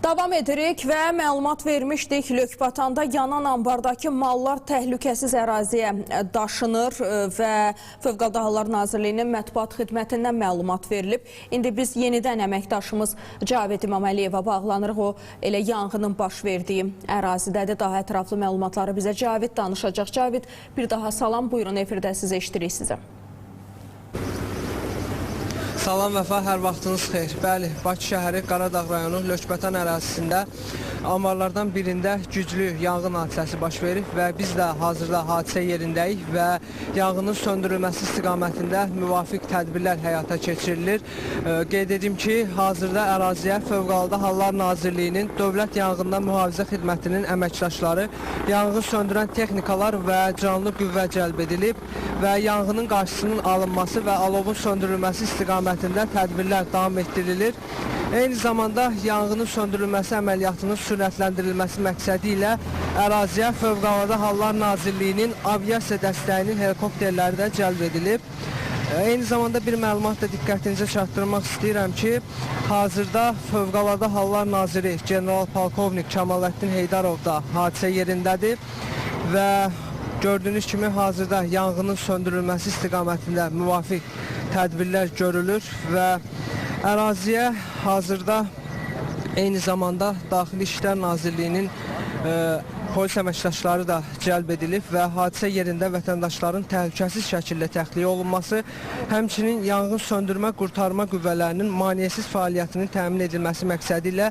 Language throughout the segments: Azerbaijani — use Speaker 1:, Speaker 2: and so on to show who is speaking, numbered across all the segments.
Speaker 1: Davam edirik və məlumat vermişdik. Lökbatanda yanan ambardakı mallar təhlükəsiz əraziyə daşınır və Fövqəladə Hallar Nazirliyinin mətbuat xidmətindən məlumat verilib. İndi biz yenidən əməkdaşımız Cavid İmaməliyevə bağlanırıq. O elə yanğının baş verdiyi ərazidədir. Daha ətraflı məlumatları bizə Cavid danışacaq. Cavid, bir daha salam, buyurun, efirdəsiz, eşidirik sizə.
Speaker 2: Salam Vəfa, hər vaxtınız xeyir. Bəli, Bakı şəhəri Qaradağ rayonu Lökbatan ərazisində amarlardan birində güclü yanğın hadisəsi baş verib və biz də hazırda hadisə yerindəyik və yanğının söndürülməsi istiqamətində müvafiq tədbirlər həyata keçirilir. Qeyd edim ki, hazırda əraziyə Fövqəladə Hallar Nazirliyinin Dövlət Yanğından Mühafizə Xidmətinin əməkdaşları, yanğın söndürən texnikalar və canlı qüvvə cəlb edilib və yanğının qarşısının alınması və alovun söndürülməsi istiqamətində tədbirlər davam etdirilir. Eyni zamanda yanğının söndürülməsi əməliyyatının sürətləndirilməsi məqsədi ilə əraziyə Fövqəladə Hallar Nazirliyinin aviasiya dəstəyinin helikopterləri də cəlb edilib. Eyni zamanda bir məlumat da diqqətinizə çatdırmaq istəyirəm ki, hazırda Fövqəladə Hallar Naziri General Polkovnik Kemaləddin Heydarov da hadisə yerindədir və gördüyünüz kimi hazırda yanğının söndürülməsi istiqamətində müvafiq tədbirlər görülür və əraziyə hazırda eyni zamanda Daxili İşlər Nazirliyinin polis əməkdaşları da cəlb edilib və hadisə yerində vətəndaşların təhlükəsiz şəkildə təxliyə olunması, həmçinin yanğın söndürmə qurtarma qüvvələrinin maneəsiz fəaliyyətinin təmin edilməsi məqsədi ilə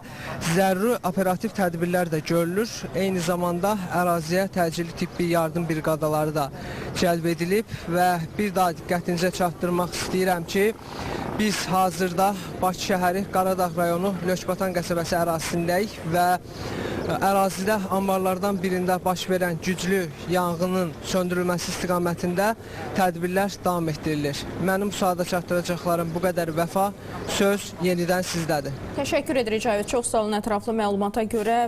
Speaker 2: zəruri operativ tədbirlər də görülür. Eyni zamanda əraziyə təcili tibbi yardım briqadaları da cəlb edilib və bir daha diqqətinizə çatdırmaq istəyirəm ki, biz hazırda Bakı şəhəri Qaradağ rayonu Lökbatan qəsəbəsi ərazisindəyik və ərazidə ambarlardan birində baş verən güclü yanğının söndürülməsi istiqamətində tədbirlər davam etdirilir. Mənim bu sahədə çatdıracaqlarım bu qədər. Vəfa, söz yenidən sizdədir.
Speaker 1: Təşəkkür edirik Cavid, çox sağ olun ətraflı məlumata görə.